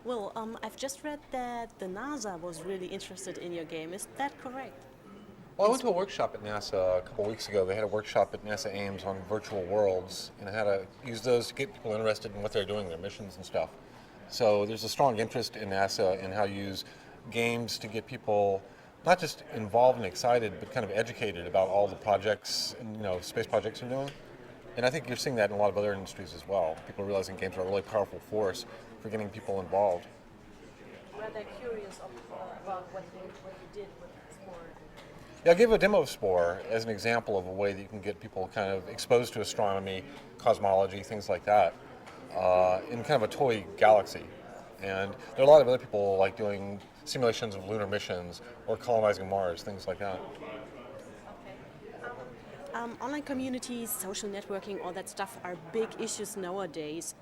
Well, I've just read that the NASA was really interested in your game. Is that correct? Well, I In went to a sport? workshop at NASA a couple weeks ago. They had a workshop at NASA Ames on virtual worlds and how to use those to get people interested in what they're doing, their missions and stuff. So there's a strong interest in NASA in how to use games to get people not just involved and excited, but kind of educated about all the projects and space projects they're doing. And I think you're seeing that in a lot of other industries as well. People are realizing games are a really powerful force for getting people involved. Were they curious about what you did with sport? Yeah, I gave a demo of SPORE as an example of a way that you can get people kind of exposed to astronomy, cosmology, things like that, in kind of a toy galaxy. And there are a lot of other people like doing simulations of lunar missions or colonizing Mars, things like that. Online communities, social networking, all that stuff are big issues nowadays.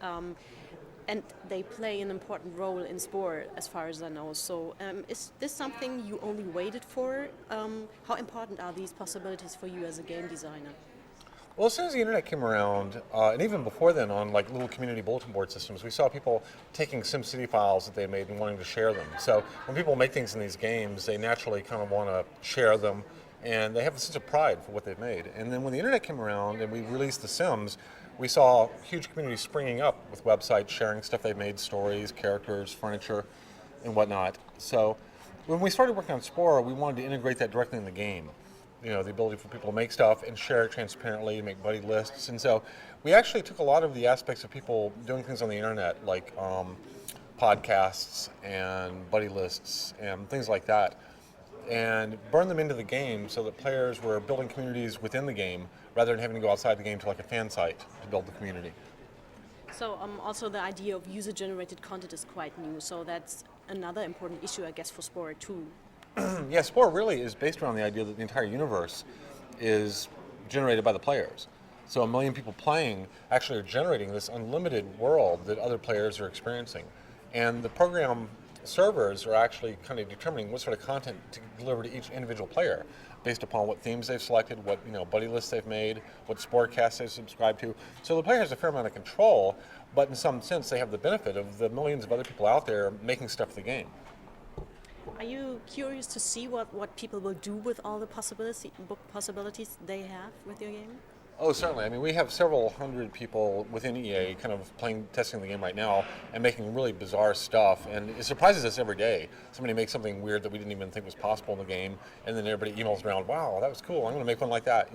And they play an important role in sport, as far as I know. So, is this something you only waited for? How important are these possibilities for you as a game designer? Well, as soon as the internet came around, and even before then on like little community bulletin board systems, we saw people taking SimCity files that they made and wanting to share them. So when people make things in these games, they naturally kind of want to share them, and they have a sense of pride for what they've made. And then when the internet came around and we released The Sims, we saw huge communities springing up with websites sharing stuff they've made, stories, characters, furniture, and whatnot. So when we started working on SPORE, we wanted to integrate that directly in the game. The ability for people to make stuff and share it transparently, make buddy lists. And so we actually took a lot of the aspects of people doing things on the internet, like podcasts and buddy lists and things like that, and burned them into the game so that players were building communities within the game rather than having to go outside the game to like a fan site to build the community. So, also the idea of user-generated content is quite new. So that's another important issue, I guess, for sport too. Yeah, SPORE really is based around the idea that the entire universe is generated by the players. So a million people playing actually are generating this unlimited world that other players are experiencing. And the program servers are actually kind of determining what sort of content to deliver to each individual player based upon what themes they've selected, what buddy lists they've made, what Sporecasts they've subscribed to. So the player has a fair amount of control, but in some sense they have the benefit of the millions of other people out there making stuff for the game. Are you curious to see what people will do with all the possibilities they have with your game? Oh, certainly. I mean, we have several hundred people within EA kind of testing the game right now and making really bizarre stuff. And it surprises us every day. Somebody makes something weird that we didn't even think was possible in the game, and then everybody emails around, wow, that was cool, I'm going to make one like that,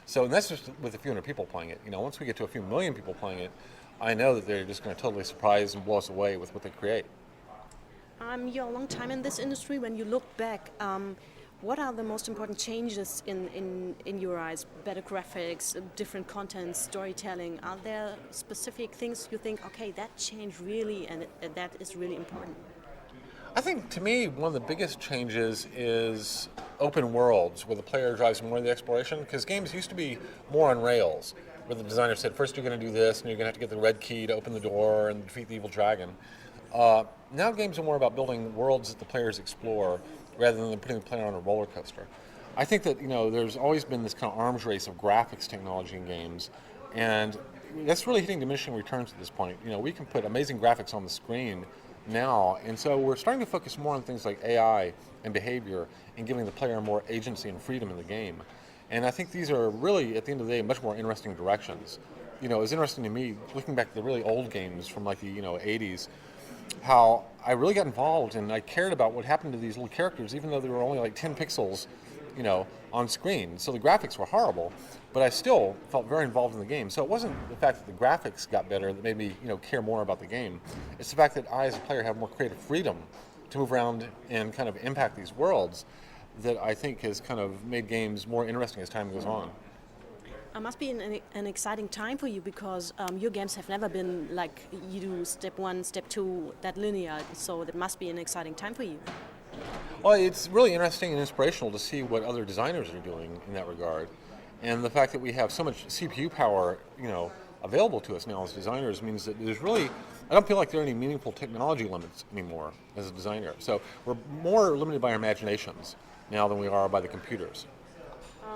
So and that's just with a few hundred people playing it. Once we get to a few million people playing it, I know that they're just going to totally surprise and blow us away with what they create. You're a long time in this industry. When you look back, what are the most important changes in your eyes? Better graphics, different content, storytelling. Are there specific things you think, okay, that changed really, and that is really important? I think, to me, one of the biggest changes is open worlds, where the player drives more of the exploration, because games used to be more on rails, where the designer said, first you're going to do this, and you're going to have to get the red key to open the door and defeat the evil dragon. Now games are more about building worlds that the players explore rather than putting the player on a roller coaster. I think that there's always been this kind of arms race of graphics technology in games, and that's really hitting diminishing returns at this point. We can put amazing graphics on the screen now, and so we're starting to focus more on things like AI and behavior and giving the player more agency and freedom in the game. And I think these are really, at the end of the day, much more interesting directions. It was interesting to me, looking back at the really old games from like the 80s, how I really got involved and I cared about what happened to these little characters, even though they were only like 10 pixels, on screen. So the graphics were horrible, but I still felt very involved in the game. So it wasn't the fact that the graphics got better that made me, care more about the game. It's the fact that I, as a player, have more creative freedom to move around and kind of impact these worlds that I think has kind of made games more interesting as time goes on. It must be an exciting time for you because your games have never been like you do step 1, step 2, that linear. So that must be an exciting time for you. Well, it's really interesting and inspirational to see what other designers are doing in that regard. And the fact that we have so much CPU power, available to us now as designers means that there's really, I don't feel like there are any meaningful technology limits anymore as a designer. So we're more limited by our imaginations now than we are by the computers.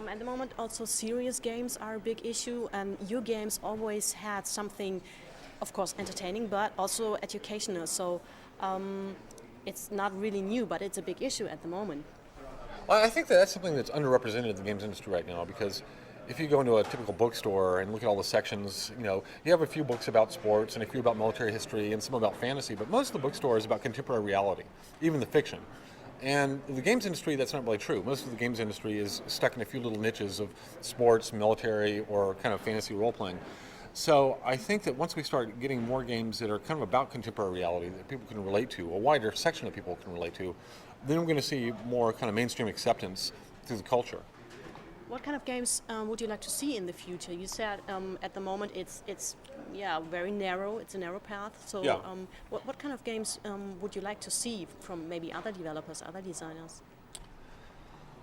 At the moment, also serious games are a big issue, and your games always had something, of course, entertaining, but also educational. So, It's not really new, but it's a big issue at the moment. Well, I think that that's something that's underrepresented in the games industry right now, because if you go into a typical bookstore and look at all the sections, you have a few books about sports and a few about military history and some about fantasy, but most of the bookstore is about contemporary reality, even the fiction. And the games industry, that's not really true. Most of the games industry is stuck in a few little niches of sports, military, or kind of fantasy role-playing. So I think that once we start getting more games that are kind of about contemporary reality that people can relate to, a wider section of people can relate to, then we're going to see more kind of mainstream acceptance through the culture. What kind of games would you like to see in the future? You said at the moment it's very narrow. It's a narrow path. So Yeah. What kind of games would you like to see from maybe other developers, other designers?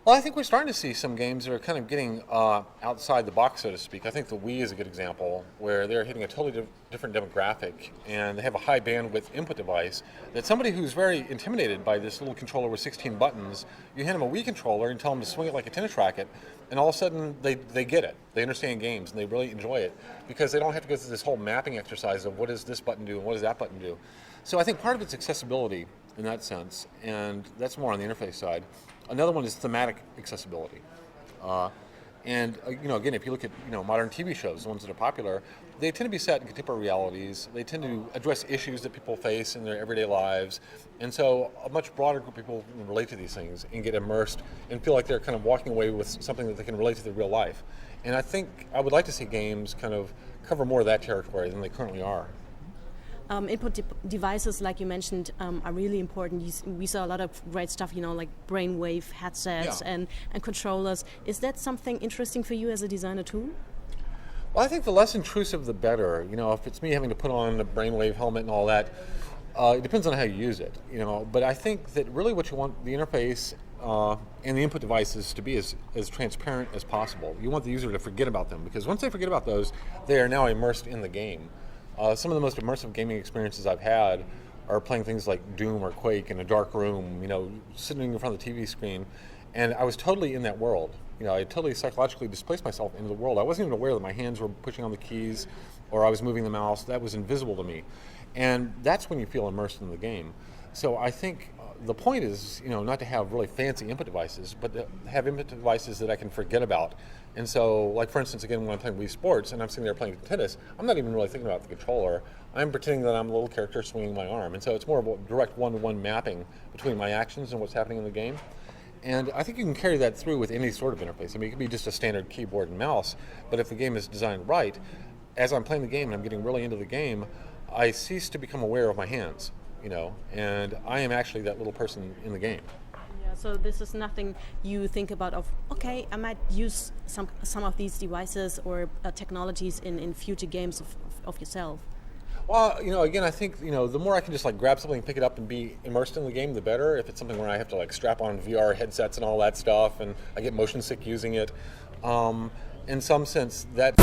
Well, I think we're starting to see some games that are kind of getting outside the box, so to speak. I think the Wii is a good example, where they're hitting a totally different demographic, and they have a high bandwidth input device that somebody who's very intimidated by this little controller with 16 buttons, you hand them a Wii controller and tell them to swing it like a tennis racket, and all of a sudden they get it. They understand games, and they really enjoy it, because they don't have to go through this whole mapping exercise of what does this button do and what does that button do. So I think part of it's accessibility in that sense, and that's more on the interface side. Another one is thematic accessibility. Again, if you look at modern TV shows, the ones that are popular, they tend to be set in contemporary realities. They tend to address issues that people face in their everyday lives. And so a much broader group of people can relate to these things and get immersed and feel like they're kind of walking away with something that they can relate to their real life. And I think I would like to see games kind of cover more of that territory than they currently are. Input devices, like you mentioned, are really important. We saw a lot of great stuff, like brainwave headsets and controllers. Is that something interesting for you as a designer too? Well, I think the less intrusive, the better. If it's me having to put on a brainwave helmet and all that, it depends on how you use it. But I think that really what you want the interface and the input devices to be as transparent as possible. You want the user to forget about them, because once they forget about those, they are now immersed in the game. Some of the most immersive gaming experiences I've had are playing things like Doom or Quake in a dark room, sitting in front of the TV screen, and I was totally in that world. I totally psychologically displaced myself into the world. I wasn't even aware that my hands were pushing on the keys or I was moving the mouse. That was invisible to me. And that's when you feel immersed in the game. So I think the point is, not to have really fancy input devices, but to have input devices that I can forget about. And so, like for instance, again, when I'm playing Wii Sports and I'm sitting there playing tennis, I'm not even really thinking about the controller. I'm pretending that I'm a little character swinging my arm. And so it's more of a direct one-to-one mapping between my actions and what's happening in the game. And I think you can carry that through with any sort of interface. I mean, it could be just a standard keyboard and mouse, but if the game is designed right, as I'm playing the game and I'm getting really into the game, I cease to become aware of my hands, and I am actually that little person in the game. Yeah, so this is nothing you think about okay, I might use some of these devices or technologies in future games of yourself. Well, again, I think, the more I can just grab something, pick it up, and be immersed in the game, the better. If it's something where I have to strap on VR headsets and all that stuff, and I get motion sick using it, in some sense, that